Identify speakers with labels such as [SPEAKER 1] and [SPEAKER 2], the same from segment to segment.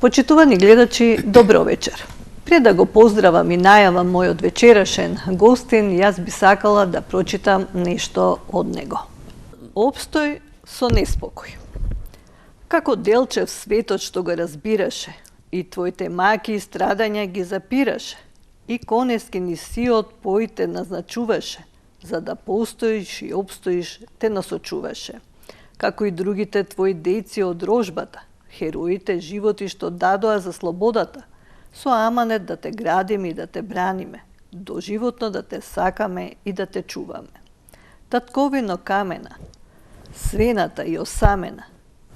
[SPEAKER 1] Почитувани гледачи, добро вечер. Пред да го поздравам и најавам мојот вечерашен гостин, јас би сакала да прочитам нешто од него. Обстој со неспокој. Како делчев светот што го разбираше, и твоите маки и страдања ги запираше, и конески ни сиот поите назначуваше, за да постоиш и обстоиш те насочуваше. Како и другите твои дејци од рожбата, хероите животи што дадоа за слободата, со аманет да те градиме и да те браниме, доживотно да те сакаме и да те чуваме. Татковино камена, свената и осамена,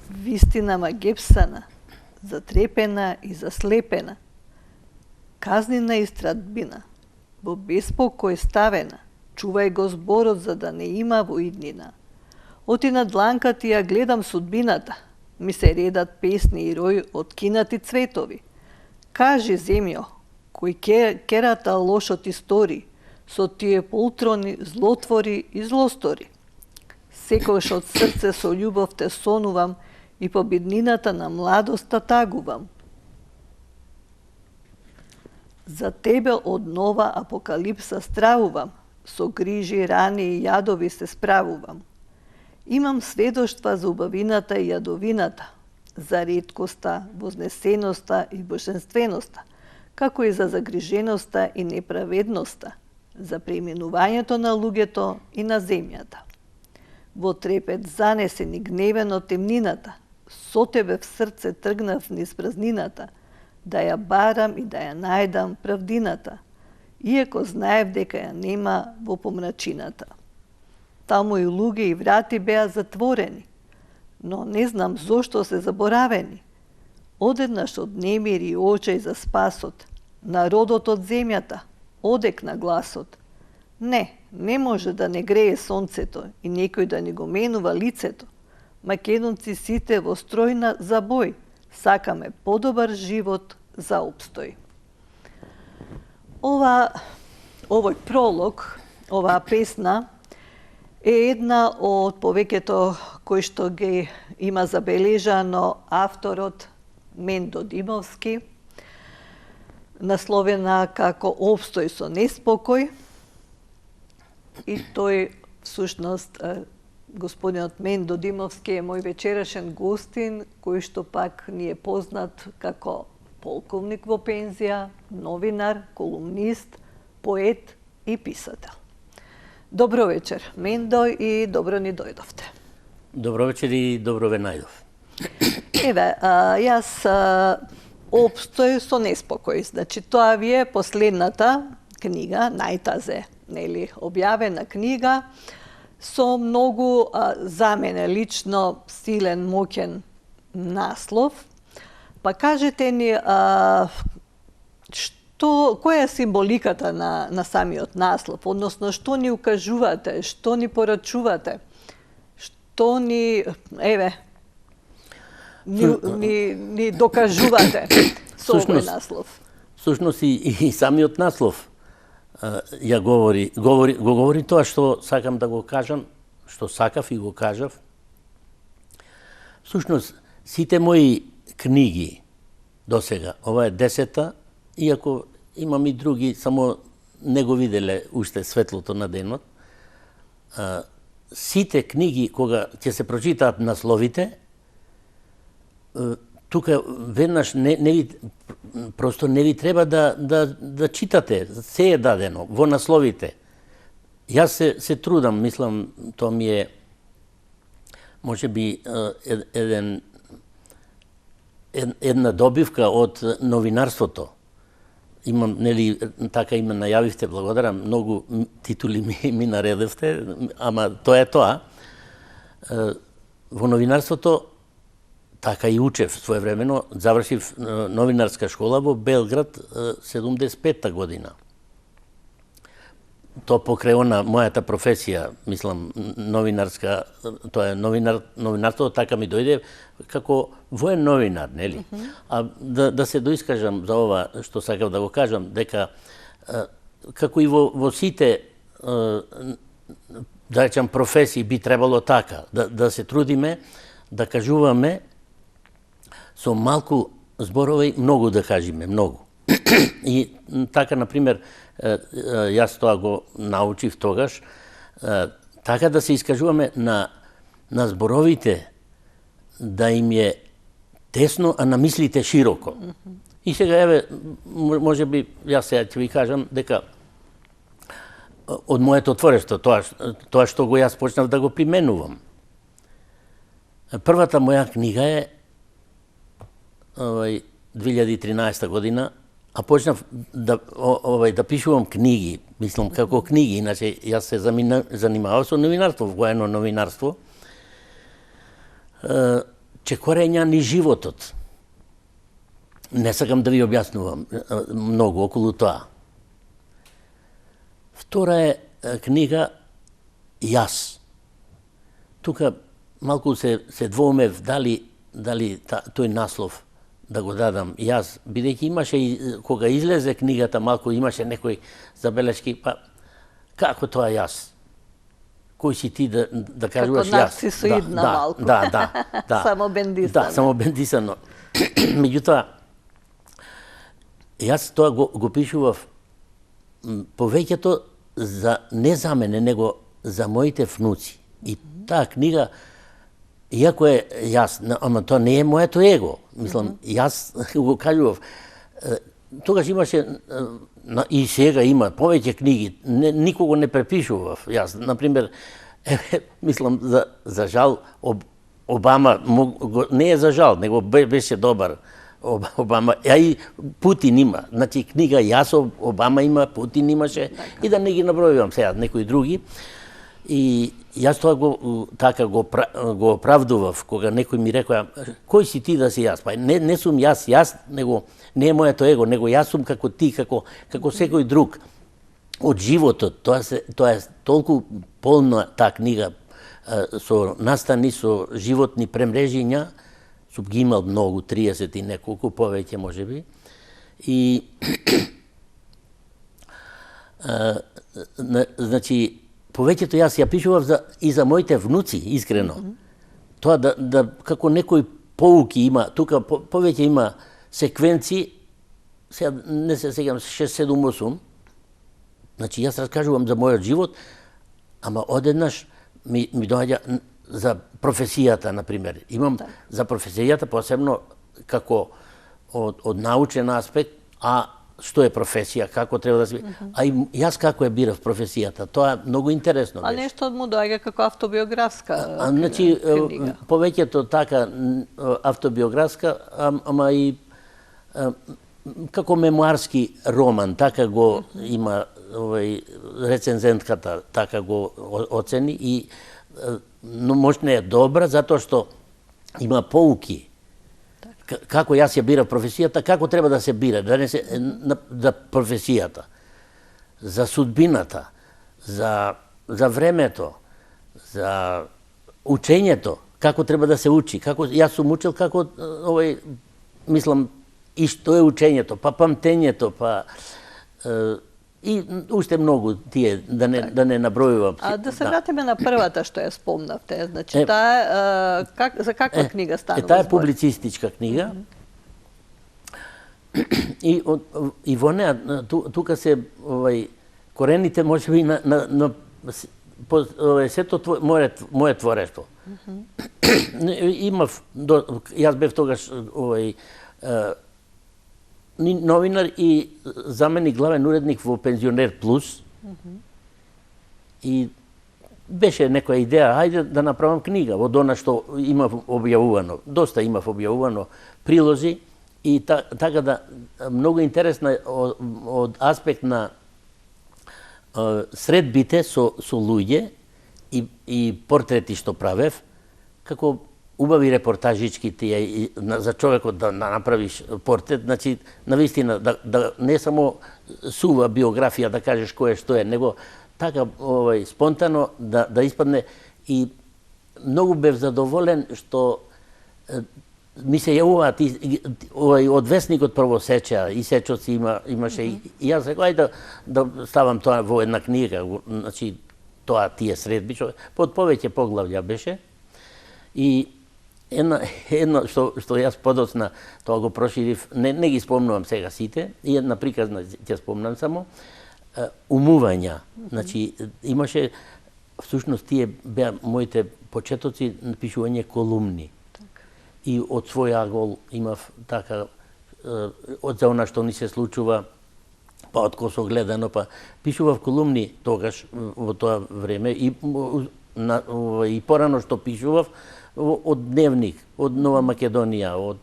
[SPEAKER 1] вистинама гепсана, затрепена и заслепена, казнина и страдбина, во беспокој ставена, чувај го зборот за да не има во иднина. Оти на дланка ти ја гледам судбината, ми се редат песни и рој од кинати цветови. Кажи, земјо, кој керата лошот истори, со тие полтрони злотвори и злостори. Секојаш од срце со љубов те сонувам и по беднината на младоста тагувам. За тебе од нова апокалипса стравувам, со грижи, рани и јадови се справувам. Имам сведоштва за убавината и јадовината, за реткоста, вознесеноста и божественоста, како и за загриженоста и неправедноста, за преминувањето на луѓето и на земјата. Во трепет занесен и гневен од темнината, со тебе в срце тргнав низ празнината, да ја барам и да ја најдам правдината, иако знаев дека ја нема во помрачината. Таму и луѓе и врати беа затворени, но не знам зошто се заборавени. Одеднаш од немир и очај за спасот, народот од земјата, одекна гласот. Не може да не грее сонцето и некој да ни го менува лицето. Македонци сите во стројна за бој, сакаме подобар живот за обстој. Овој пролог, оваа песна, е една од повеќето кои што ги има забележано авторот Мендо Димовски, насловена како Обстој со неспокој. И тој, всушност, господинот Мендо Димовски е мој вечерашен гостин, кој што пак ни е познат како полковник во пензија, новинар, колумнист, поет и писател. Добро вечер, Мендо, и добро ни дојдовте.
[SPEAKER 2] Добро вечер и добро ве најдов.
[SPEAKER 1] Еве, јас обстој со неспокој. Значи, тоа ви е последната книга, најтазе, нели, објавена книга, со многу, за мене лично, силен, моќен наслов. Па кажете ни, која е символиката на самиот наслов, односно што ни укажувате, што ни порачувате, што ни, еве, ни докажувате со овој наслов?
[SPEAKER 2] Всушност и самиот наслов го говори тоа што сакам да го кажам, што сакав и го кажав. Всушност, сите мои книги досега, ова е 10-та, иако имам и други, само не го виделе уште светлото на денот. Сите книги, кога ќе се прочитаат насловите, тука веднаш просто не ви треба да читате, се е дадено во насловите. Јас се трудам, мислам, тоа ми е можеби една добивка од новинарството. Имам, нели, така име најавивте, благодарам, многу титули ми наредевте, ама тоа е тоа. Во новинарството така и учев своевремено, завршив новинарска школа во Белград 75-та година. Тоа покрај мојата професија, мислам, новинарска, тоа е новинарството, така ми дојде како воен новинар, нели? А да се доискажам за ова што сакав да го кажам, дека како и во сите да речам професии би требало така, да се трудиме, да кажуваме со малку зборови многу да кажеме, многу. И така, например, јас тоа го научив тогаш, така да се искажуваме на зборовите, да им е тесно, а на мислите широко. И сега, еве, може би, јас сега ќе ви кажам дека од моето творештво, тоа што го јас почнав да го применувам. Првата моја книга е 2013 година, а почнав да пишувам книги, мислам како книги, иначе јас се занимавав со новинарство, воено новинарство. Чекорења ни животот. Не сакам да ви објаснувам многу околу тоа. Втора е книга Јас. Тука малку се двоумев дали тој наслов да го дадам јас, бидејќи имаше и кога излезе книгата, малку имаше некои забелешки, па како тоа јас? Кој си ти да кажуваш јас?
[SPEAKER 1] Како нарцисоидна малку.
[SPEAKER 2] Да.
[SPEAKER 1] Самобендисано.
[SPEAKER 2] Да, самобендисано. Меѓутоа, јас тоа го пишував повеќето не за мене, него за моите внуци. И таа книга, иако е јас, ама тоа не е моето его. Мислам, јас го кажував. Тогаш имаше, и сега има повеќе книги, никого не препишував. Јас, например, мислам, за жал, Обама, не е за жал, него беше добар. Обама, и Путин има. Значи, книга Јас, Обама има, Путин имаше, и да не ги набројувам сега некои други. И јас тоа го оправдував, кога некој ми рекоа, кој си ти да си јас? Па не сум јас, него не е моето его, него јас сум како ти, како секој друг. Од животот, тоа е толку полна таа книга, со настани, со животни премрежиња, сум ги имал многу, 30 и неколку, повеќе можеби. И значи, повеќето јас ја пишував и за моите внуци, искрено. Тоа да како некои поуки има, тука повеќе има секвенци, сега не се сеќам, 6, 7, 8. Значи, јас раскажувам за мојот живот, ама одеднаш ми доаѓа за професијата, например. Имам за професијата посебно како од научен аспект, а што е професија, како треба да се... А и јас како ја бирав професијата, тоа е многу интересно.
[SPEAKER 1] А нешто му доаѓа како автобиографска
[SPEAKER 2] значи,
[SPEAKER 1] книга?
[SPEAKER 2] Повеќето така автобиографска, ама и како мемуарски роман, така го има рецензентката, така го оцени, и но можда не е добра, затоа што има поуки. Како јас ја бирав професијата, како треба да се бира, за професијата, за судбината, за времето, за учењето, како треба да се учи, јас сум учил како, мислам, и што е учењето, па памтењето, па и уште многу тие, да не набројувам.
[SPEAKER 1] А да се вратиме на првата што ја спомнавте, значи таа за каква книга станува збор?
[SPEAKER 2] Таа е публицистичка книга. И во неа тука се корените можеби на сето моје творештво. Имав, јас бев тогаш новинар и заменик главен уредник во Пензионер Плюс. И беше некоја идеја, ајде да направам книга од она што имав објавувано. Доста имав објавувано прилози, и така да многу интересна од аспект на средбите со луѓе и портрети што правев, како убави репортажички тие за човекот да направиш портрет, значи навистина да не само сува биографија да кажеш кој е што е, него така спонтано да испадне. И многу бев задоволен што ми се јавуваат од весникот прво сеча и сечоци имаше, и јас реков ајде да ставам тоа во една книга, значи тоа тие средби, под повеќе поглавја беше. И Едно што јас подоцна, тоа го проширив, не ги спомнувам сега сите, и една приказна ќе спомнам само, умувања. Значи, имаше, всушност тие беа моите почетоци напишување колумни. И од свој агол имав така, од за она што ни се случува, па од косо гледано, па пишував колумни тогаш во тоа време и порано што пишував од Дневник, од Нова Македонија, од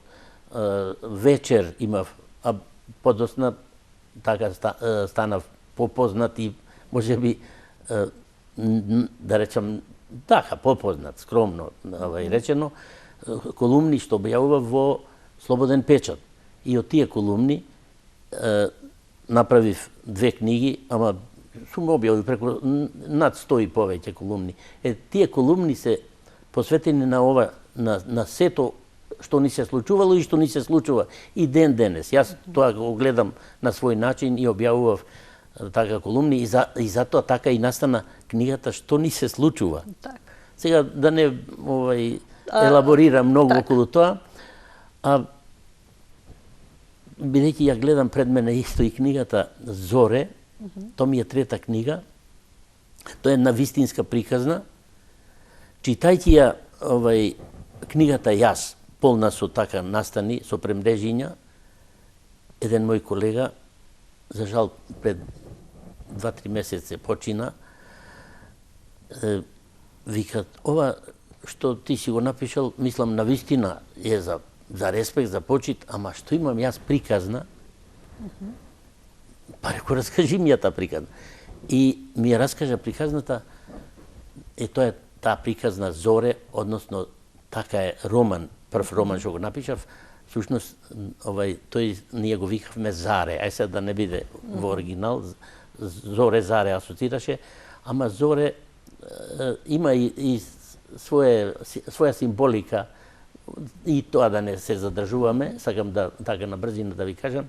[SPEAKER 2] Вечер имав, а подосна така станав попознат и можеби да речам така попознат, скромно речено, колумни што објавував во Слободен печат. И од тие колумни направив 2 книги, ама сум објавив преку над 100 и повеќе колумни. Тие колумни се посветени на ова, на сето што ни се случувало и што ни се случува и ден денес. Јас тоа го гледам на свој начин и објавував така колумни и затоа така и настана книгата Што ни се случува. Сега да не елаборирам многу околу тоа, а бидејќи ја гледам пред мене исто и книгата Зоре, тоа ми е 3-та книга, тоа е една вистинска приказна. Читајќи ја книгата јас, полна со така настани, со премрежиња, еден мој колега, за жал пред 2-3 месеци почина, викат, ова што ти си го напишал, мислам, навистина е за респект, за почит, ама што имам јас приказна, па реко, раскажи ми ја таа приказна. И ми ја раскажа приказната, тоа е таа приказна Зоре, односно така е роман, прв роман што го напишав, всушност тој ние го викавме Заре, ај сега да не биде во оригинал, Зоре, Заре асоцираше, ама Зоре има и своја символика, и тоа да не се задржуваме, сакам да така на брзина да ви кажам,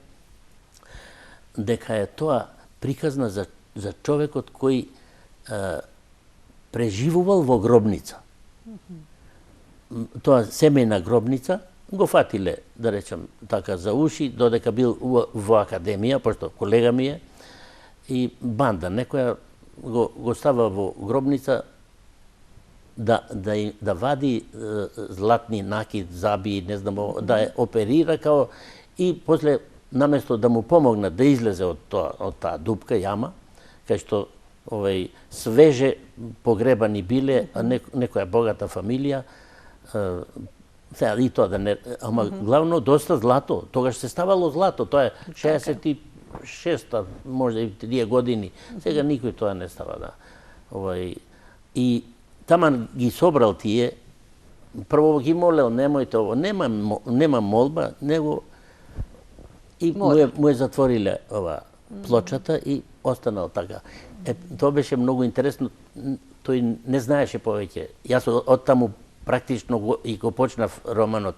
[SPEAKER 2] дека е тоа приказна за човекот кој преживувал во гробница. Тоа семејна гробница, го фатиле, да речем, така за уши, додека бил во академија, пошто колега ми е, и банда, некоја го става во гробница да вади златни накид, заби, не знам, да ја оперира као, и после, наместо да му помогнат да излезе од таа дупка, јама, кај што свеже погребани биле, некоја богата фамилија, сега и тоа да не, ама главно доста злато, тогаш се ставало злато, тоа е 66-та, може и 3 години, сега никој тоа не става, да. И таман ги собрал тие, прво ги молел, немојте ово, нема молба, него и му е затвориле плочата и останал така. Тоа беше многу интересно, тој не знаеше повеќе. Јас од таму практично и го почнав романот,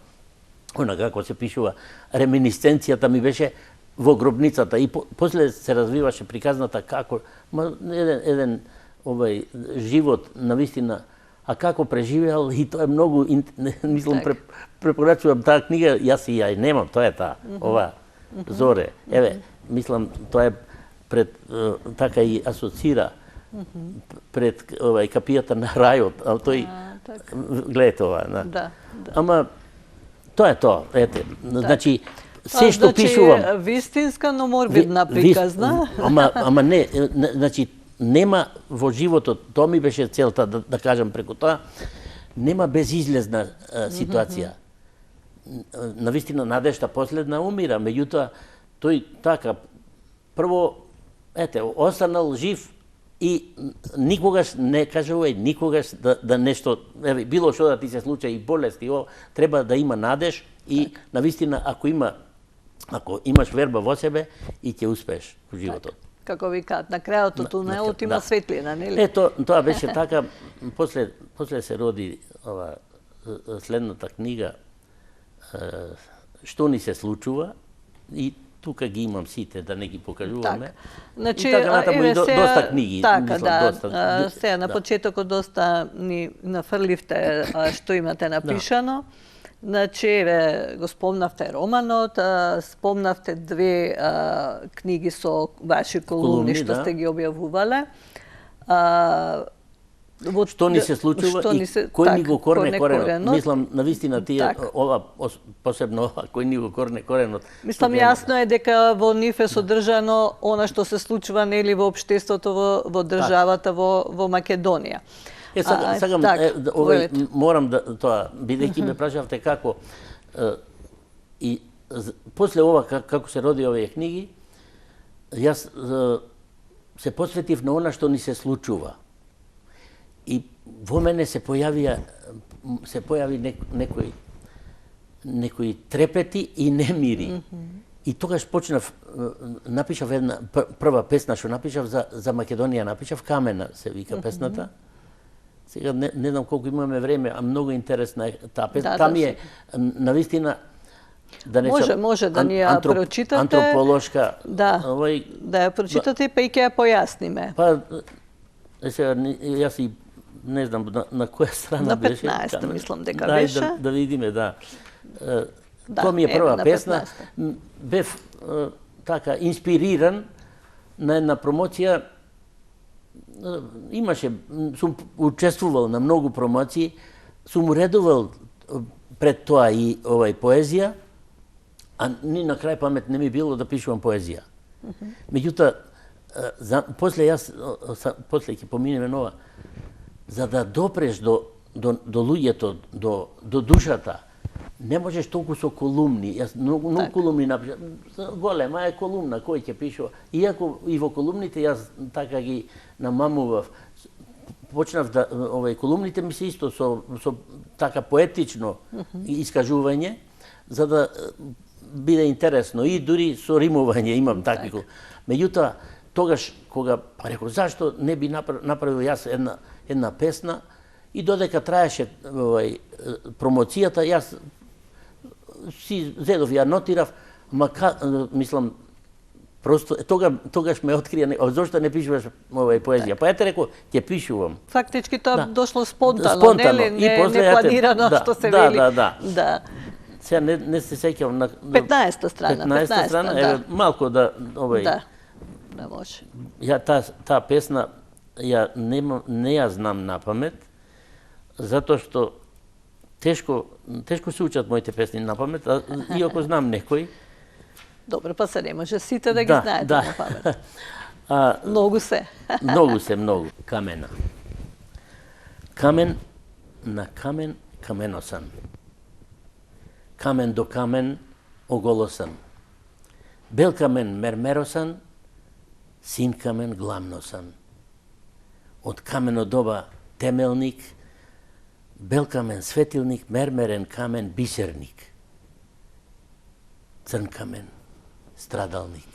[SPEAKER 2] она како се пишува, реминисценцијата ми беше во гробницата и после се развиваше приказната како еден живот навистина, а како преживеал, и тоа е многу, мислам, препорачувам таа книга, јас и ја немам, тоа е таа, ова Зоре. Еве, мислам, тоа е пред, така и асоцира пред капијата на рајот, а тој, гледате ова, ама тоа е тоа, ете, значи, се што пишувам...
[SPEAKER 1] Значи, вистинска, но морбидна приказна.
[SPEAKER 2] Ама не, значи, нема во животот, тоа ми беше целта да кажам преку тоа, нема безизлезна ситуација. Навистина надежта последна умира, меѓутоа тој така прво останал жив и никогаш не кажувај, никогаш да нешто, било што да ти се случи и болести, треба да има надеж и навистина ако имаш верба во себе и ќе успееш во животот.
[SPEAKER 1] Како ви кажат, на крајот од тунелот има светлина, нели?
[SPEAKER 2] Тоа беше така, после се роди следната книга Што ни се случува, и тука ги имам сите, да не ги покажуваме.
[SPEAKER 1] Значи,
[SPEAKER 2] така натаму и доста книги.
[SPEAKER 1] Така, сега на почетокот доста ни нафрливте што имате напишано. Значи, еве, го спомнавте романот, спомнавте две книги со ваши колумни што сте ги објавувале.
[SPEAKER 2] Што ни се случува и кој ни го корне коренот. Мислам, навистина тие, ова, посебно ова, кој ни го корне коренот.
[SPEAKER 1] Мислам, јасно е дека во нив е содржано она што се случува, нели, во општеството, во државата, во Македонија.
[SPEAKER 2] Сакам, морам да тоа, бидејќи ме прашавте како, и после ова, како се роди овие книги, јас се посветив на она што ни се случува. И во мене се појави некои трепети и немири. И тогаш почнав, напишав една прва песна што напишав за Македонија, напишав Камена, се вика песната. Сега не знам колку имаме време, а многу интересна е таа песна. Таа ми е навистина да не
[SPEAKER 1] може да ни ја прочитате.
[SPEAKER 2] Антрополошка.
[SPEAKER 1] Да ја прочитате, па и ќе ја појасниме.
[SPEAKER 2] Па сега јас и не знам на која страна беше.
[SPEAKER 1] На 15-та мислам дека беше.
[SPEAKER 2] Да видиме, да. Тоа ми е прва песна. Бев така инспириран на една промоција. Сум учествувал на многу промоции, сум уредувал пред тоа и поезија, а ни на крај памет не ми било да пишувам поезија. Меѓутоа, после ќе поминеме нова, за да допреш до луѓето, до душата, не можеш толку со колумни. Јас многу колумни напишав. Голема е колумна, кој ќе пишува. Иако и во колумните јас така ги намамував. Почнав да колумните ми се исто со така поетично искажување, за да биде интересно и дури со римување имам такви. Меѓутоа, тогаш кога реков зашто не би направил јас една песна, и додека траеше промоцијата, јас си зедов, ја нотирав, мислам, просто тогаш ме открија, зошто не пишуваш поезија? Па ете рекол, ќе пишувам.
[SPEAKER 1] Фактички тоа дошло спонтано, нели? Не планирано, што се вели.
[SPEAKER 2] Да. Сега не се сеќавам на
[SPEAKER 1] 15-та страна.
[SPEAKER 2] 15-та страна, еве малку да
[SPEAKER 1] Да може.
[SPEAKER 2] Таа песна не ја знам на памет, затоа што тешко се учат моите песни на памет, иако знам некои.
[SPEAKER 1] Добро, па се не може сите да ги знаете на памет. Многу се.
[SPEAKER 2] Многу. Камена. Камен на камен каменосан. Камен до камен оголосан. Бел камен мермеросан, син камен гламносан. Од камено доба темелник, бел камен светилник, мермерен камен бисерник. Црн камен страдалник.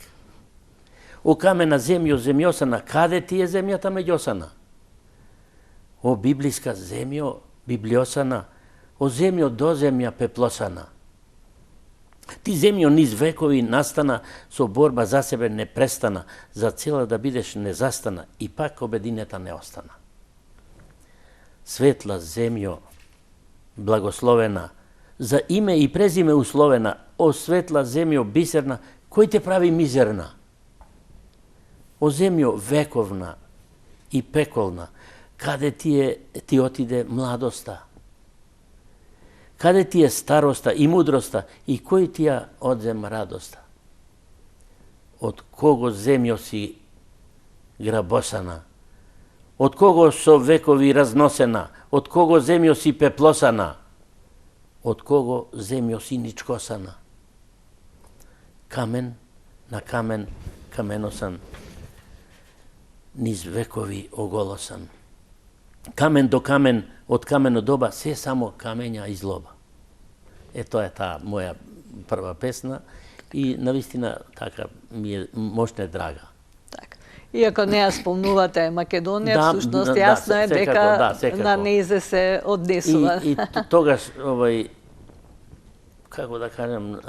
[SPEAKER 2] О камена земјо земјосана, каде ти е земјата меѓосана? О библиска земјо библиосана, о земјо до земја пеплосана. Ти земјо низ векови настана, со борба за себе не престана, за цела да бидеш незастана, и пак обединета не остана. Светла земјо, благословена, за име и презиме условена, о светла земјо бисерна, кој те прави мизерна? О земјо вековна и пеколна, каде ти отиде младоста? Каде ти е староста и мудроста, и кој ти ја одзем радоста? Од кого земјо си грабосана? Од кого со векови разносена? Од кого земјо си пеплосана? Од кого земјо си ничкосана? Камен на камен каменосан, низ векови оголосан. Камен до камен, од камено доба, се само камења и злоба. Тоа е таа моја прва песна и навистина така ми е мощна драга.
[SPEAKER 1] Така. Иако не ја спомнувате Македонија, всушност јасно е дека на неизе се однесува.
[SPEAKER 2] И тогаш, како да кажам,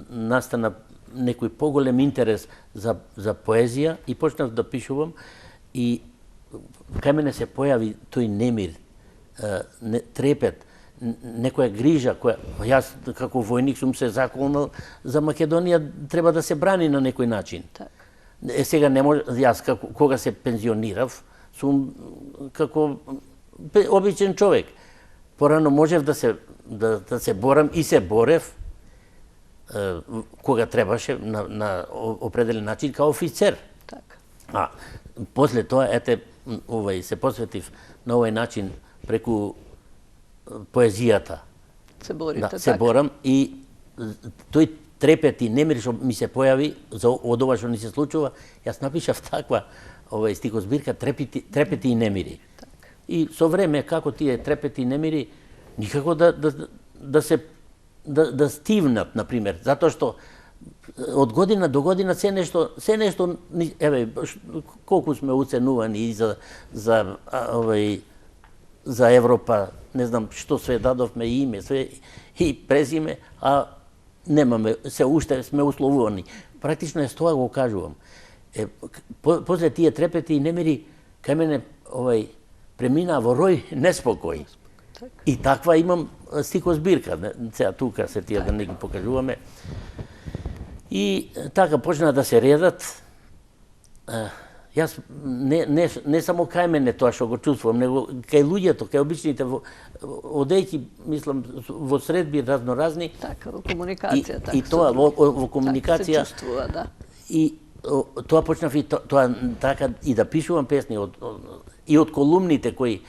[SPEAKER 2] настана некој поголем интерес за поезија и почнав да пишувам и кај мене се појави тој немир, трепет, некоја грижа која јас како војник сум се заколнал за Македонија, треба да се брани на некој начин. Сега не може, јас кога се пензионирав сум како обичен човек. Порано можев да се борам и се борев кога требаше на определен начин као офицер. А после тоа се посветив на овој начин преку поезијата. Се борам и тој трепет и немир што ми се појави од ова што ни се случува, јас напишав таква стихозбирка трепети и немири. И со време како тие трепети и немири никако да стивнат, например, затоа што од година до година се нешто, еве, колку сме уценувани и за Европа, не знам што све дадовме име, све и презиме, а немаме, се уште сме условувани. Практично е тоа го кажувам. После тие трепети и немири, кај мене премина во рој неспокој. И таква имам стихозбирка, сега тука се тие да не ги покажуваме. И така почна да се редат. Јас не само кај мене тоа што го чувствувам, него кај луѓето, кај обичните, одејќи, мислам, во средби разноразни.
[SPEAKER 1] Така, во комуникација.
[SPEAKER 2] И тоа, во комуникација.
[SPEAKER 1] Се чувствува, да.
[SPEAKER 2] И тоа почнав и тоа така и да пишувам песни и од колумните кои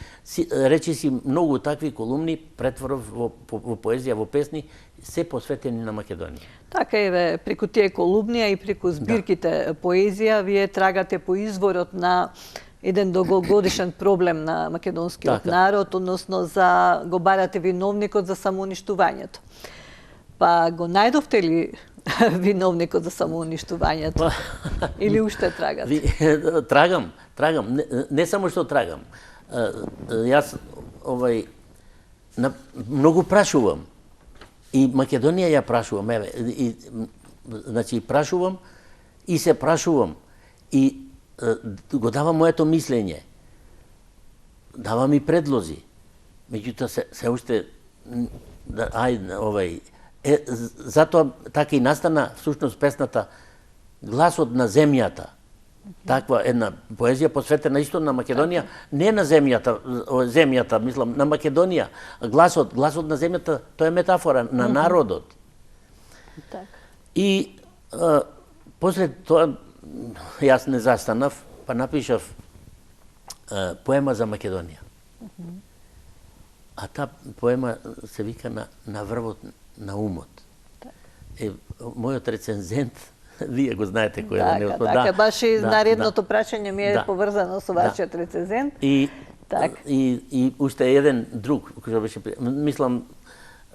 [SPEAKER 2] речиси многу такви колумни претворив во поезија, во песни, се посветени на Македонија.
[SPEAKER 1] Така еве, преку тие колумни и преку збирките поезија, вие трагате по изворот на еден долгогодишен проблем на македонскиот народ, односно го барате виновникот за самоуништувањето. Па го најдовте ли виновникот за самоуништувањето? Или уште трагате?
[SPEAKER 2] Трагам. Не само што трагам. Јас многу прашувам. И Македонија ја прашувам, значи прашувам и се прашувам и го давам моето мислење. Давам и предлози. Меѓутоа се уште затоа така и настана всушност песната Гласот на земјата. Таква една поезија посветена исто на Македонија, не на земјата, мислам, на Македонија. Гласот на земјата, тоа е метафора на народот. И после тоа јас не застанав, па напишав поема за Македонија. А таа поема се вика На врвот на умот. Мојот рецензент, вие го знаете кој е.
[SPEAKER 1] Така, баш и наредното прашање ми е поврзано со вашиот рецензент.
[SPEAKER 2] И уште еден друг, кој беше, мислам,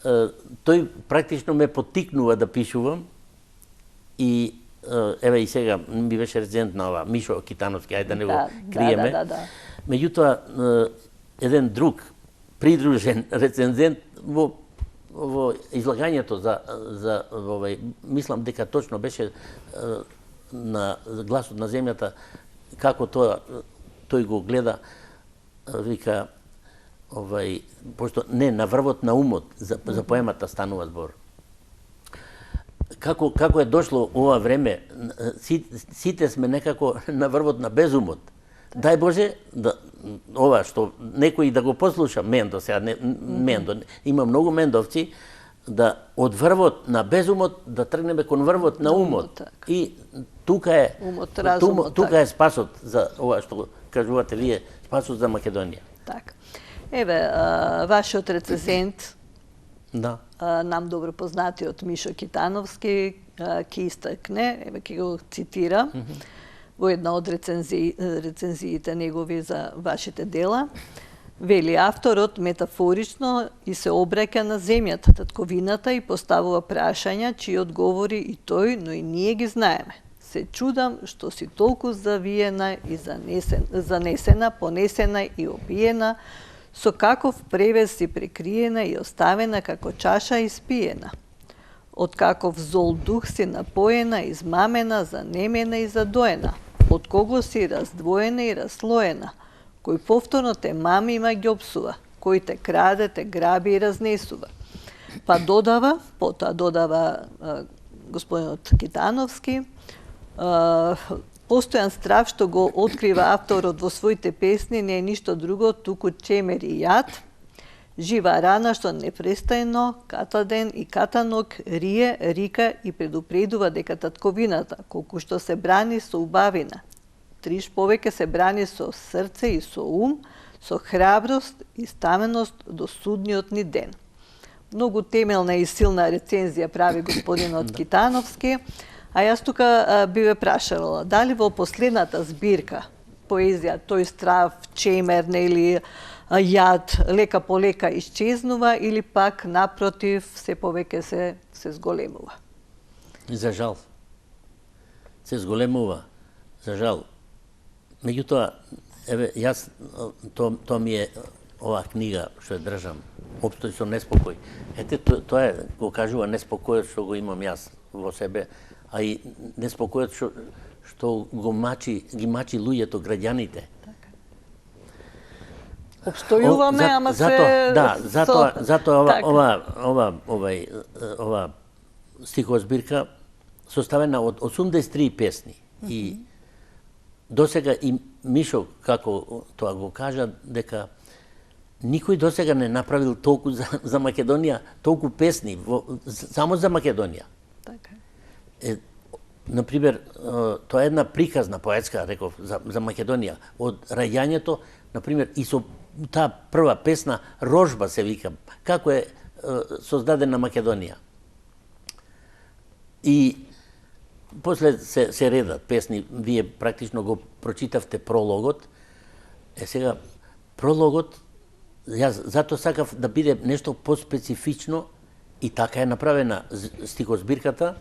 [SPEAKER 2] тој практично ме поттикнува да пишувам и еве и сега ми беше рецензент на ова Мишо Китановски, ајде да не го криеме. Меѓутоа еден друг придружен рецензент во излагањето за мислам дека точно беше на Гласот на земјата, како тој го гледа, вика, пошто не, На врвот на умот, за поемата станува збор. Како е дошло ова време, сите сме некако на врвот на безумот. Дај Боже, ова што некој да го послуша, Мендо сега, Мендо, има многу мендовци, да од врвот на безумот да тргнеме кон врвот на умот. И тука е спасот за ова што кажувате вие, спасот за Македонија.
[SPEAKER 1] Така. Еве, вашиот рецензент, нам добро познатиот Мишо Китановски, ќе истакне, еве ќе го цитира, во една од рецензиите негови за вашите дела. Вели, авторот метафорично и се обраќа на земјата, татковината, и поставува прашања чии одговори и тој, но и ние ги знаеме. Се чудам што си толку завиена и занесена, понесена и обиена, со каков превес си прикриена и оставена како чаша испиена. Од каков зол дух си напоена, измамена, занемена и задоена. Од кого си раздвоена и разслоена, кој повторно те мами има ги опсува. кој те краде, те граби и разнесува. Па потоа додава господинот Китановски, постојан страв што го открива авторот во своите песни не е ништо друго, туку чемер и јад, жива рана што непрестајно, катаден и катанок, рие, рика и предупредува дека татковината, колку што се брани со убавина, триш повеќе се брани со срце и со ум, со храброст и ставеност до судниот ни ден. Многу темелна и силна рецензија прави господинот Китановски, а јас тука би ве прашала, дали во последната збирка поезија тој страв, чемер или јад лека по лека исчезнува или пак напротив се повеќе се зголемува?
[SPEAKER 2] За жал. Се зголемува. За жал. Меѓутоа, еве, јас, тоа ми е оваа книга што ја држам, Опстој со неспокој. Ете, тоа е, го кажува неспокојот што го имам јас во себе, а и неспокојот што ги мачи луѓето, граѓаните.
[SPEAKER 1] Обстојуваме, ама се...
[SPEAKER 2] Да, затоа ова стихова збирка составена од 83 песни и досега и Мишо, како тоа го кажа, дека никој досега не направил толку за Македонија, толку песни, само за Македонија.
[SPEAKER 1] Така.
[SPEAKER 2] Например, тоа е една приказна поетска, реков, за Македонија. Од раѓањето, например, и со таа прва песна, Рожба се вика, како е создадена Македонија. И после се редат песни, вие практично го прочитавте прологот. Сега, прологот, јас затоа сакав да биде нешто поспецифично и така е направена стихозбирката.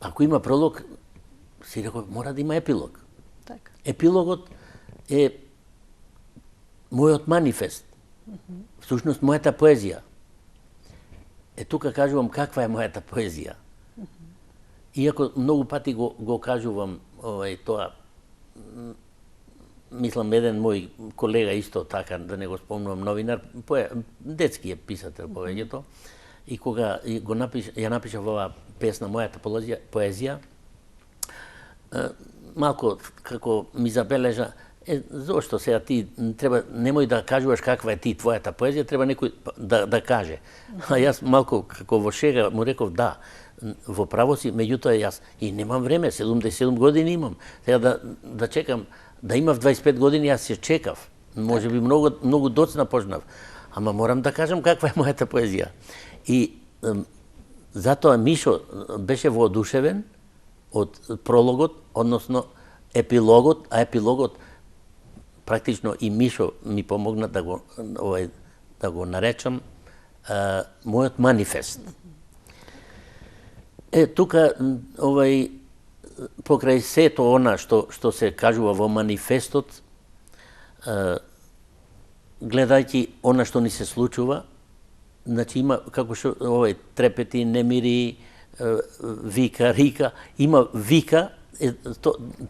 [SPEAKER 2] Ако има пролог, си реков, мора да има епилог.
[SPEAKER 1] Так.
[SPEAKER 2] Епилогот е мојот манифест. Всушност, мојата поезија. Тука кажувам каква е мојата поезија. Иако многу пати го кажувам тоа, мислам, еден мој колега исто така, да не го спомнувам, новинар, детски е писател повеќето, и кога ја напишав оваа песна, мојата поезија, малку како ми забележа, зошто сега ти треба, немој да кажуваш каква е ти твојата поезија, треба некој да каже. А јас малку како во шега му реков да, во право си, меѓутоа јас и немам време, 77 години имам. Сега да чекам, да имав 25 години, јас се чекав. Може би многу доцна почнав. Ама морам да кажам каква е мојата поезија. И затоа Мишо беше воодушевен од прологот, односно епилогот, а епилогот практично и Мишо ми помогна да го наречам мојот манифест. Тука покрај сето она што се кажува во манифестот, гледајќи она што ни се случува, значи има како што трепети, немири, вика, рика, има вика,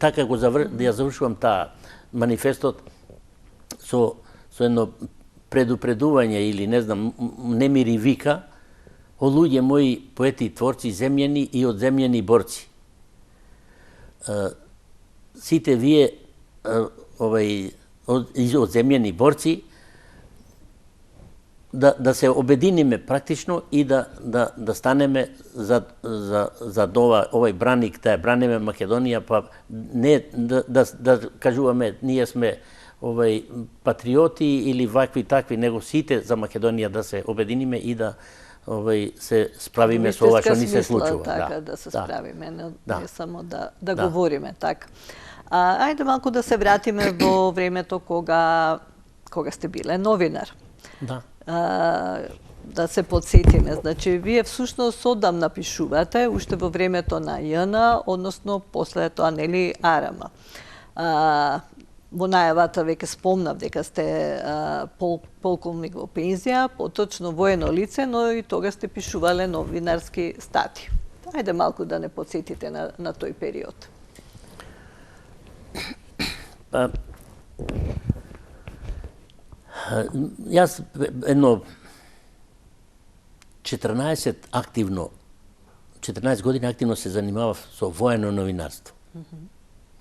[SPEAKER 2] така ја завршувам таа манифестот со едно предупредување или не знам, немири вика, о луѓе мои поети и творци, земјени и одземјени борци. Сите вие одземјени борци да се обединиме практично и да станеме за овај браник, да ја браниме Македонија, па не да кажуваме ние сме патриоти или вакви такви, него сите за Македонија да се обединиме и да се справиме со ова што ни се случува.
[SPEAKER 1] Така, да се справиме, не само да говориме, така. Ајде малку да се вратиме во времето кога сте биле новинар.
[SPEAKER 2] Да.
[SPEAKER 1] Да се подсетиме. Значи, вие всушност одамна пишувате, уште во времето на ЈН, односно после тоа, нели, Арама. Во најавата веќе спомнав дека сте полковник во пензија, поточно воено лице, но и тога сте пишувале новинарски стати. Ајде малку да не подсетите на тој период.
[SPEAKER 2] Јас едно 14 години активно се занимавав со воено новинарство.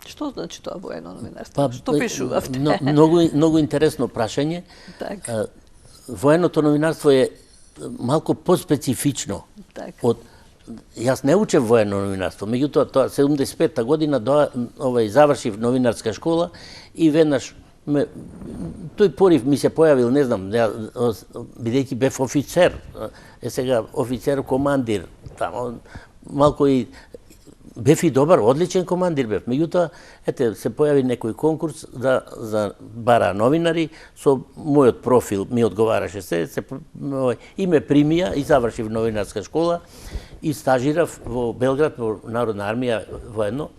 [SPEAKER 1] Што значи тоа воено новинарство? Што пишувавте?
[SPEAKER 2] Многу интересно прашање.
[SPEAKER 1] Так.
[SPEAKER 2] Военото новинарство е малку поспецифично од Јас не учев воено новинарство, меѓутоа тоа 75-та година завршив новинарска школа и веднаш тој порив ми се појавил, не знам, бидејќи бев офицер, сега офицер командир, тамо малку и бев и добар, одличен командир бев. Меѓутоа, се појави некој конкурс за бара новинари, со мојот профил ми одговараше и ме примија и завршив новинарска школа и стажирав во Белград, во Народна армија воено,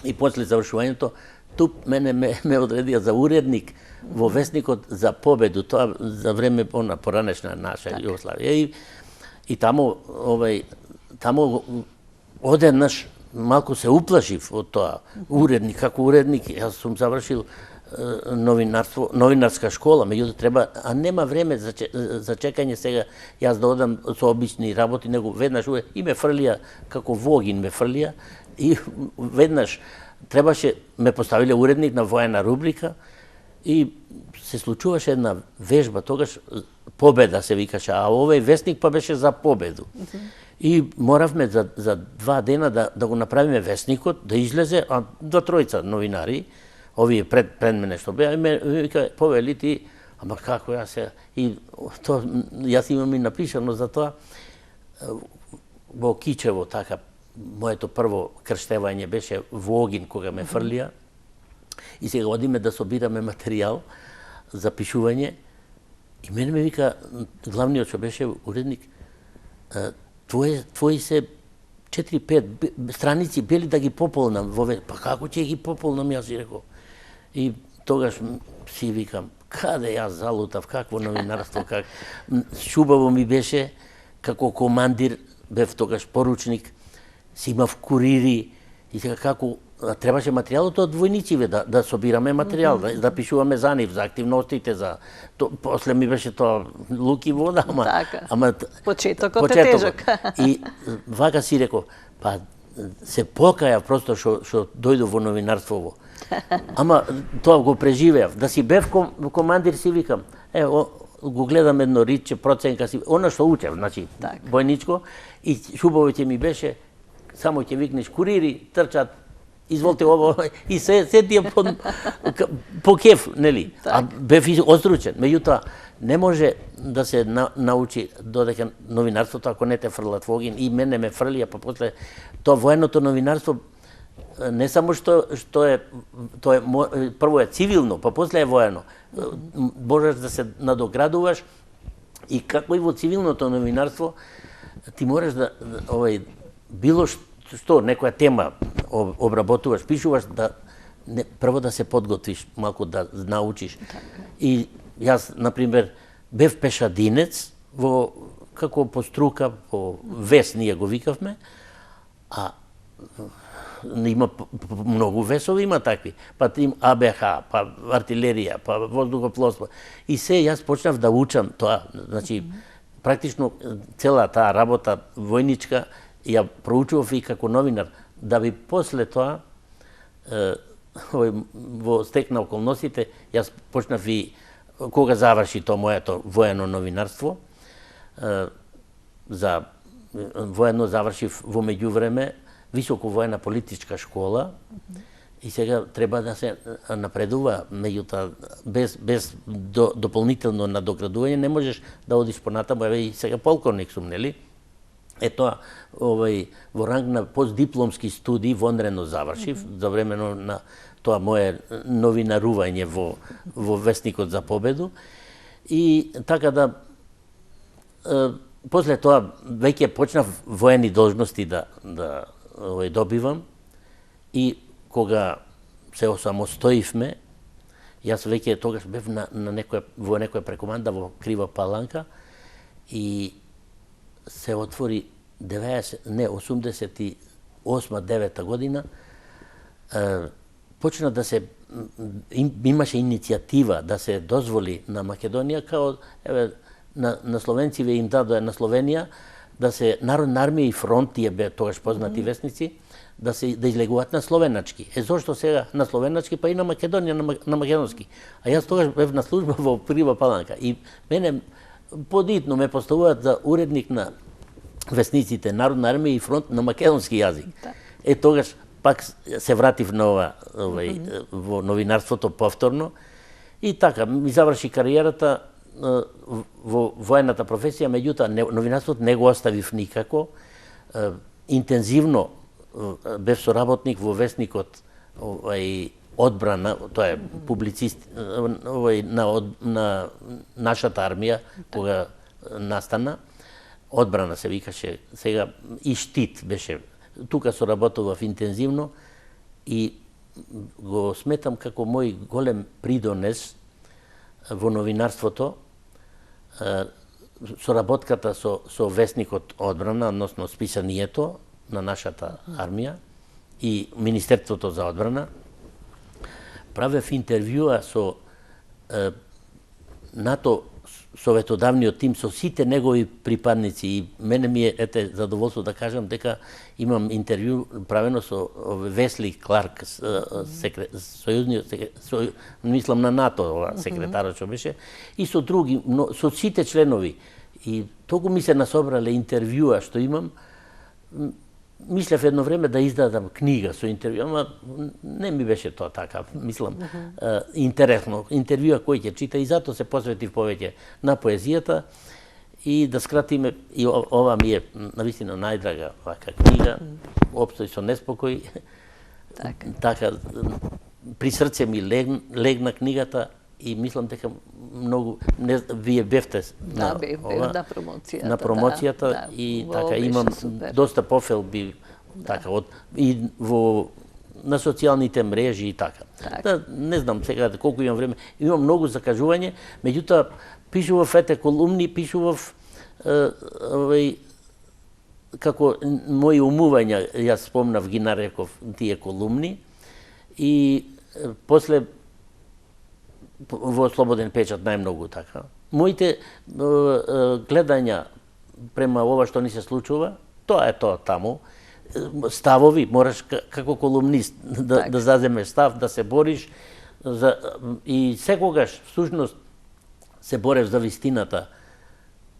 [SPEAKER 2] и после завршувањето тук мене ме одредија за уредник во весникот за Победу, тоа за време поранешна наша Југославија. И тамо одеднаш малку се уплашив од тоа. Уредник, како уредник, јас сум завршил новинарска школа, меѓутоа треба, а нема време за чекање сега јас да одам со обични работи, него веднаш и ме фрлија, како вогин ме фрлија, и веднаш требаше, ме поставиле уредник на воена рубрика и се случуваше една вежба, тогаш Победа се викаше, а овој вестник па беше за победу. И моравме за 2 дена да го направиме вестникот, да излезе, а 2-3 новинари, овие пред мене што беа, и ме вика, повели ти, ама како јас се... И јас имам и напишано за тоа, во Кичево, така, моето прво крштевање беше во Огин, кога ме фрлија, и сега одиме да собираме материјал за пишување, и мене ме вика, главниот што беше уредник, твои се 4-5 страници бели да ги пополнам во па како ќе ги пополнам, јас и реков. И тогаш си викам, каде јас залутав, какво новинарство, как шубаво ми беше, како командир, бев тогаш поручник, си имав курири, и сега како требаше материјалот од војнициве, да собираме материјал, да пишуваме за нив, за активностите, за после ми беше тоа лук и вода, ама
[SPEAKER 1] почетокот е тежок.
[SPEAKER 2] И вака си реков, па се покајав просто што дојдов во новинарствово. Ама тоа го преживеав. Да си бев командир, си викам, го гледам едно риче, проценка си, она што учев, значи, војничко, и шубаво ќе ми беше, само ќе викнеш курири, трчат, изволте ово, и се тие по кеф, нели? А бев остручен. Меѓутоа, не може да се научи додека новинарството ако не те фрлат во огин, и мене ме фрлија, па после тоа военото новинарство не само што е тоа прво е цивилно, па после е воено. Можеш да се надоградуваш, и како и во цивилното новинарство ти можеш да било што некоја тема обработуваш, пишуваш, прво да се подготвиш, малку да научиш. И јас, например, бев пешадинец, како по струка, по вес ние го викавме, а има многу весови, има такви, па АБХ, па артилерија, па воздухопловство. И се јас почнав да учам тоа, значи, практично цела таа работа војничка ја проучував и како новинар, да би после тоа, во стек на околностите, јас почнав и кога заврши тоа моето воено новинарство, за воено завршив во меѓувреме високо воена политичка школа, и сега треба да се напредува, меѓутоа без дополнително надоградување не можеш да одиш понатаму, и сега полковник сум, нели? Тоа, во ранг на постдипломски студии вонрено завршив, за времено на тоа мое новинарување во Вестникот за Победу. И така да, после тоа веќе почнав воени должности да добивам, и кога се осамостоивме, јас веќе тогаш бев во некоја прекоманда во Крива Паланка, и се отвори 88-9 година почна да се имаше иницијатива да се дозволи на Македонија као на словенциве им дадоа на Словенија да се Народна армија и фронт, тие беа тогаш познати весници, да излегуваат на словеначки. Зошто сега на словеначки, па и на Македонија на македонски. А јас тогаш бев на служба во Прива Паланка и мене подитно ме поставуваат за уредник на весниците Народна армија и фронт на македонски јазик. Тогаш пак се вратив на во новинарството повторно и така ми заврши кариерата во воената професија, меѓутоа новинарството не го оставив никако. Интензивно бев соработник во весникот Одбрана, тоа е публицист на нашата армија кога настана. Одбрана се викаше, сега и Штит беше. Тука соработував интензивно и го сметам како мој голем придонес во новинарството соработката со весникот Одбрана, односно списанието на нашата армија и Министерството за одбрана. Правев интервјуа со НАТО советодавниот тим со сите негови припадници и мене ми е задоволство да кажам дека имам интервју правено со Весли Кларк, мислам на НАТО, секретарот што беше, и со други, со сите членови. И толку ми се насобрале интервјуа што имам, мислев едно време да издадам книга со интервју, ама не ми беше тоа така, мислам, интересно. Интервјуа кој ќе чита и затоа се посветив повеќе на поезијата и да скратиме, и ова ми е навистина најдрага вака книга, Опстој со неспокој. Така, при срце ми легна книгата и мислам дека многу вие бевте на
[SPEAKER 1] промоцијата.
[SPEAKER 2] На промоцијата и така имам доста пофелби така и на социјалните мрежи и така. Не знам сега колку имам време. Имам многу закажување, меѓутоа пишував колумни, пишував како мои умувања, јас спомнав, ги нареков тие колумни и после во Слободен печат најмногу така. Моите гледања према ова што ни се случува, тоа е тоа таму. Ставови, мораш како колумнист да заземеш став, да се бориш и секогаш всушност се борев за вистината.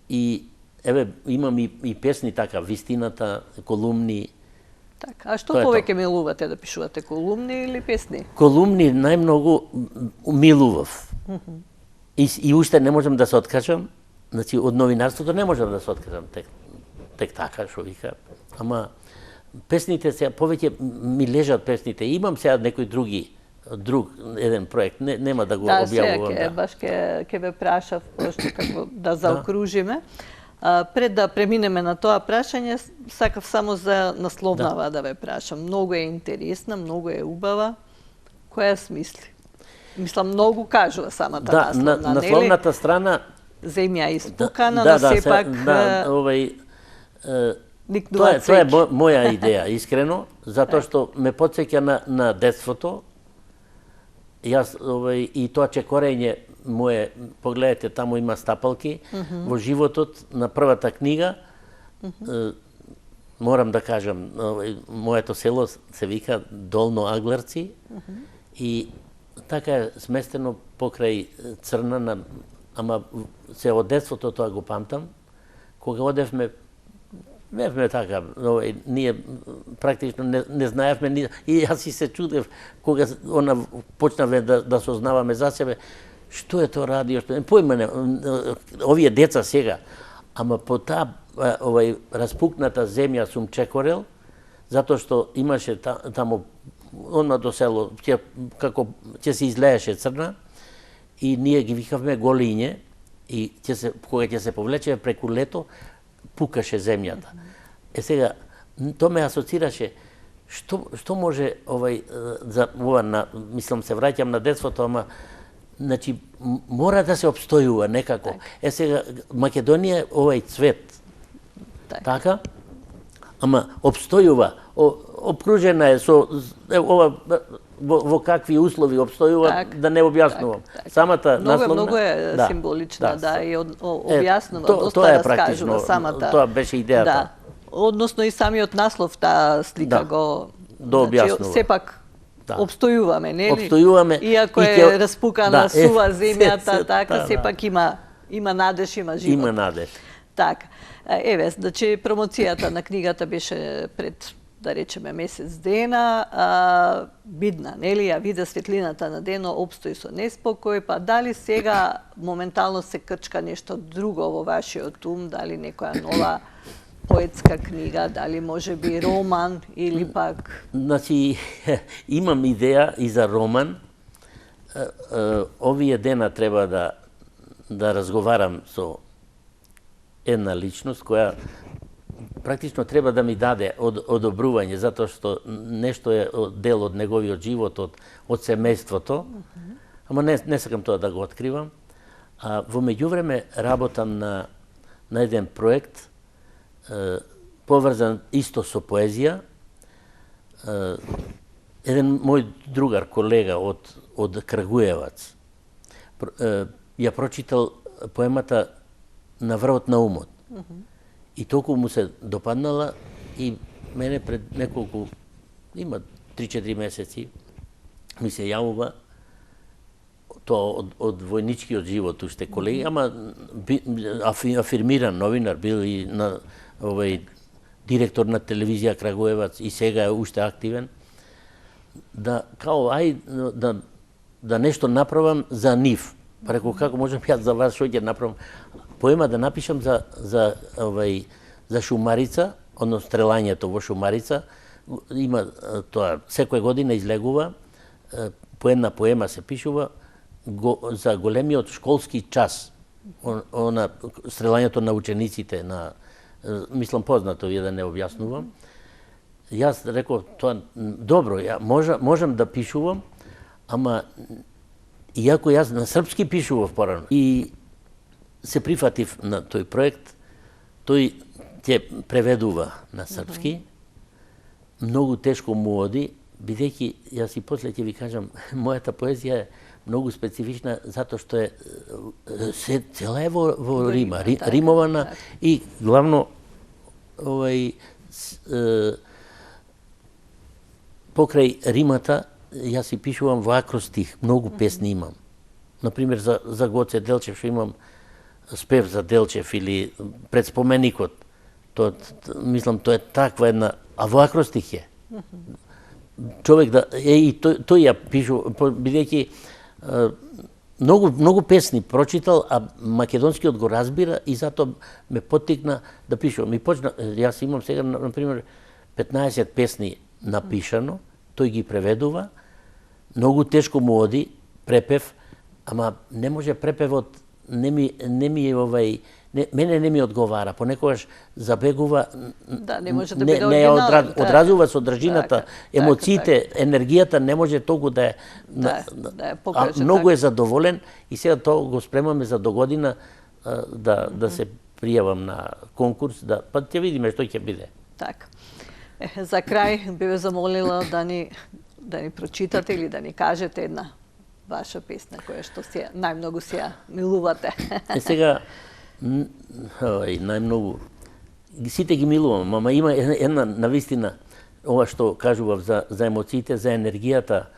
[SPEAKER 2] И еве имам и песни така, вистината, колумни.
[SPEAKER 1] Така, а што повеќе милувате, да пишувате колумни или песни?
[SPEAKER 2] Колумни најмногу милував. И уште не можам да се откажам, значи од новинарството не можам да се откажам тек така што вика. Ама песните сега повеќе ми лежат песните. Имам сега некои друг еден проект, нема да го објавувам.
[SPEAKER 1] Сега баш ќе ве прашав пошто како да заокружиме. Пред да преминеме на тоа прашање, сакав само за насловнава да ве прашам. Многу е интересна, многу е убава. Која смисли? Мислам, многу кажува самата насловна, нели?
[SPEAKER 2] Насловната страна
[SPEAKER 1] земја испукана, но сепак
[SPEAKER 2] тоа е моја идеја, искрено, затоа што ме потсеќа на детството. Јас и тоа чекорење мое, погледате, таму има стапалки во животот на првата книга. Морам да кажам, моето село се вика Долно Агларци и така е сместено покрај Црна, ама се од детството тоа го памтам. Кога одевме, бевме така, ние практично не знаевме, и јас си се чудев кога она почнавме да сознаваме за себе, што е тоа радио, што појма не, овие деца сега, ама по таа распукната земја сум чекорел, затоа што имаше таму одма до село, како ќе се излееше Црна, и ние ги викавме голиње, и кога ќе се повлече преку лето, пукаше земјата. Сега, тоа ме асоцираше, што може мислам се враќам на детството, ама значи мора да се обстојува некако. Сега Македонија е овај цвет. Така? Ама обстојува, обкружена е со ова во какви услови обстојува, да не објаснувам. Самата насловна...
[SPEAKER 1] Многу е символична, и објаснува, доста раскажува самата...
[SPEAKER 2] Тоа беше идејата.
[SPEAKER 1] Односно и самиот наслов, таа слика го...
[SPEAKER 2] Да објаснува.
[SPEAKER 1] Сепак обстојуваме, нели?
[SPEAKER 2] Обстојуваме.
[SPEAKER 1] Иако е распукана, сува земјата, така, сепак има надеж, има живот.
[SPEAKER 2] Има надеж.
[SPEAKER 1] Така. Еве, значи, промоцијата на книгата беше пред, да речеме, месец дена, видна, нели, ја вида светлината на дено, обстои со неспокој, па дали сега моментално се крчка нешто друго во вашиот ум, дали некоја нова поетска книга, дали може би роман или пак...
[SPEAKER 2] Значи, имам идеја и за роман. Овие дена треба да разговарам со една личност која практично треба да ми даде одобрување, затоа што нешто е дел од неговиот живот, од семејството, ама не сакам тоа да го откривам. Во меѓувреме работам на еден проект, поврзан исто со поезија. Еден мој другар, колега од Крагуевац, ја прочитал поемата На врвот на умот. И толку му се допаднала и мене пред неколку, има 3-4 месеци, ми се јавува тоа од војничкиот живот уште колеги, ама афирмиран новинар, бил и на директор на телевизија Крагуевац и сега е уште активен, да нешто направам за нив. Па рекол, како можам јас за вас, што ќе направам? Поема да напишам за Шумарица, односно стрелањето во Шумарица. Има тоа, секоја година излегува, по една поема се пишува за големиот школски час. Стрелањето на учениците, мислам познато, вие да не објаснувам. Јас реков, тоа добро, можам да пишувам, ама иако јас на српски пишував порано и се прифатив на тој проект, тој ќе преведува на српски. Многу тешко му оди, бидејќи јас и после ќе ви кажам, мојата поезија е многу специфична затоа што е цела е во рима, римована и главно покрај римата јас си пишувам во акростих, многу песни имам. Например за Гоце Делчев што имам спев за Делчев или пред споменикот. Мислам тоа е таква една, а во акростих е. Човек и тој ја пишу, бидејќи многу песни прочитал, а македонскиот го разбира и затоа ме поттикна да пишувам. И почна, јас имам сега, например, 15 песни напишано, тој ги преведува, многу тешко му оди, препев, ама не може препевот, мене не ми одговара, понекогаш забегува,
[SPEAKER 1] не може да биде оригинал,
[SPEAKER 2] одразува содржината, емоциите, енергијата не може толку да е многу е задоволен и сега тоа го спремаме за догодина да се пријавам на конкурс, па ќе видиме што ќе биде.
[SPEAKER 1] Така. За крај би ве замолила да ни прочитате или да ни кажете една ваша песна која што најмногу си ја милувате.
[SPEAKER 2] Сега најмногу сите ги милувам, ама има една навистина ова што кажував за емоциите, за енергијата,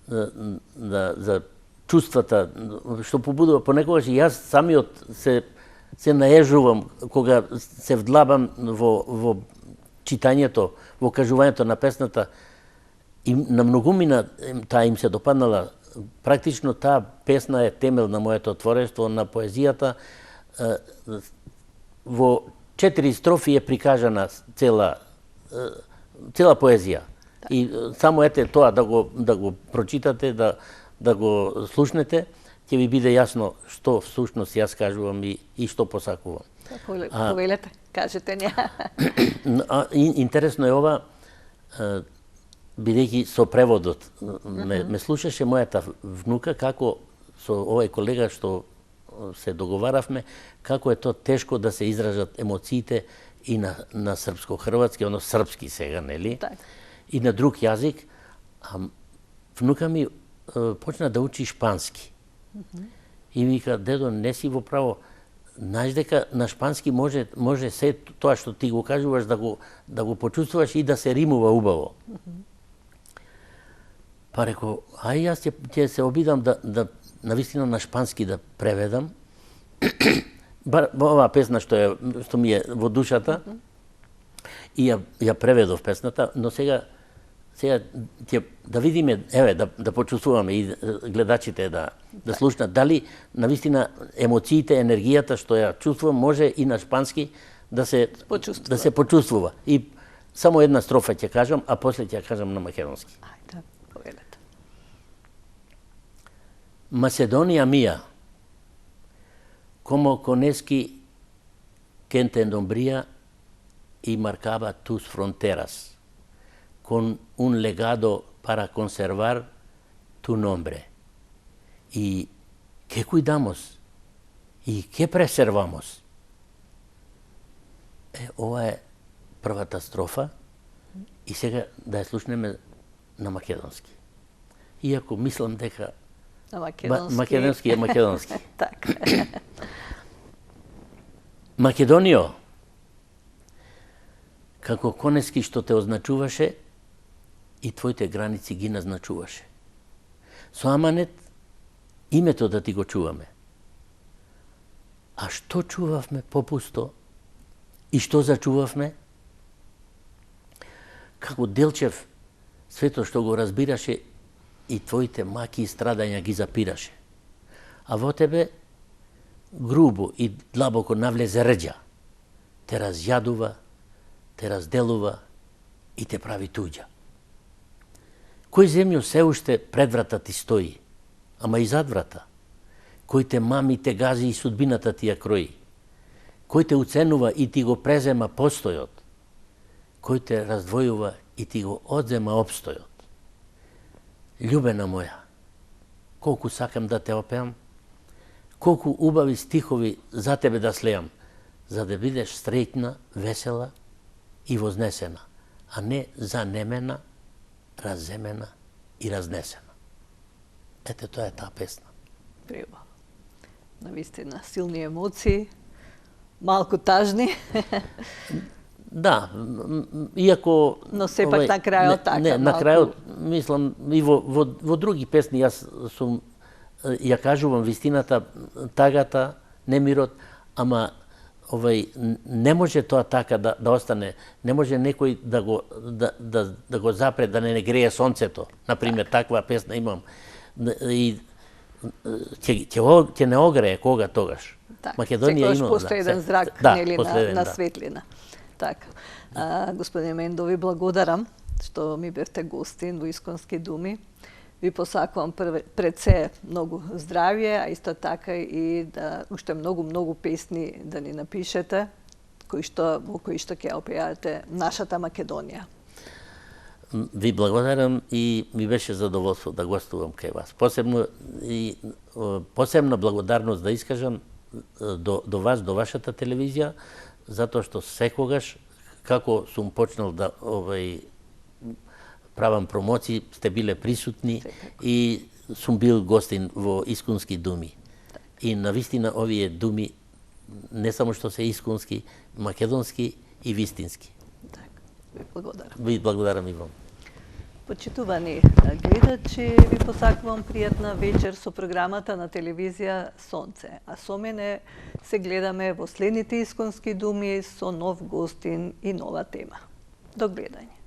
[SPEAKER 2] за чувствата што побудува понекогаш и јас самиот се наежувам кога се вдлабам во читањето, во кажувањето на песната и на многумина таа им се допаднала. Практично таа песна е темел на моето творештво, на поезијата. Во 4 строфи е прикажана цела поезија. И само ете тоа да го прочитате, да го слушнете, ќе ви биде јасно што всушност јас кажувам и што посакувам.
[SPEAKER 1] Повелете, кажете ни.
[SPEAKER 2] Интересно е ова, бидејќи со преводот ме слушаше мојата внука како со овој колега што се договаравме, како е тоа тешко да се изражат емоциите и на српско-хрватски, српски сега, нели? И на друг јазик. внука ми почна да учи шпански. И вика, дедо, не си во право, знаеш дека на шпански може се тоа што ти го кажуваш да го почувствуваш и да се римува убаво. Па реко, ај јас ќе се обидам да навистина на шпански да преведам. Оваа песна што ми е во душата, и ја преведов песната, но сега ќе да видиме, еве, да почувствуваме и гледачите да слушнат дали навистина емоциите, енергијата што ја чувствувам може и на шпански да се почувствува. И само една строфа ќе кажам, а после ќе ја кажам на македонски.
[SPEAKER 1] Ајде, повелете.
[SPEAKER 2] Macedonija mía, como conezqui que te nombría y marcaba tus fronteras con un legado para conservar tu nombre. ¿Y qué cuidamos? ¿Y qué preservamos? Ова е првата строфа и сега да ја слушнеме на македонски. Иако мислам дека македонски е македонски.
[SPEAKER 1] Така.
[SPEAKER 2] Македонио, како конески што те означуваше, и твоите граници ги назначуваше. Со аманет, името да ти го чуваме. А што чувавме попусто? И што зачувавме? Како Делчев, свето што го разбираше, и твоите маки и страдања ги запираше. А во тебе грубо и длабоко навлезе рđа. Те разјадува, те разделува и те прави туѓа. Кој земјо се уште пред врата ти стои, ама и зад врата? Кој те мами, те гази и судбината ти ја крои? Кој те уценува и ти го презема постојот? Кој те раздвојува и ти го одзема опстојот? Љубена моја, колку сакам да те опеам, колку убави стихови за тебе да слеам, за да бидеш среќна, весела и вознесена, а не занемена, разземена и разнесена. Ете, тоа е таа песна.
[SPEAKER 1] Пребо. Навистина, силни емоции, малку тажни.
[SPEAKER 2] Да, иако...
[SPEAKER 1] Но сепак на крајот така.
[SPEAKER 2] Не, на крајот, мислам, и во други песни јас сум, ја кажувам вистината, тагата, немирот, ама не може тоа така да остане, не може некој да го запре, да не грее сонцето. Например, таква песна имам. И ќе не огрее кога тогаш.
[SPEAKER 1] Македонија има... Секојаш постои еден зрак, нели, на светлина. Така. Господин Мендо, ви благодарам што ми бевте гостин во Исконски думи. Ви посакувам пред се многу здравје, а исто така и да уште многу песни да ни напишете, во кои што ќе опејате нашата Македонија.
[SPEAKER 2] Ви благодарам и ми беше задоволство да гостувам кај вас. Посебна благодарност да искажам до вас, до вашата телевизија, затоа што секогаш, како сум почнал да правам промоции, сте биле присутни и сум бил гостин во Исконски думи. И навистина овие думи не само што се исконски, македонски и вистински.
[SPEAKER 1] Така, ви благодарам.
[SPEAKER 2] Ви благодарам и вам.
[SPEAKER 1] Почитувани гледачи, ви посакувам пријатна вечер со програмата на телевизија Сонце. А со мене се гледаме во следните Исконски думи со нов гостин и нова тема. До гледање.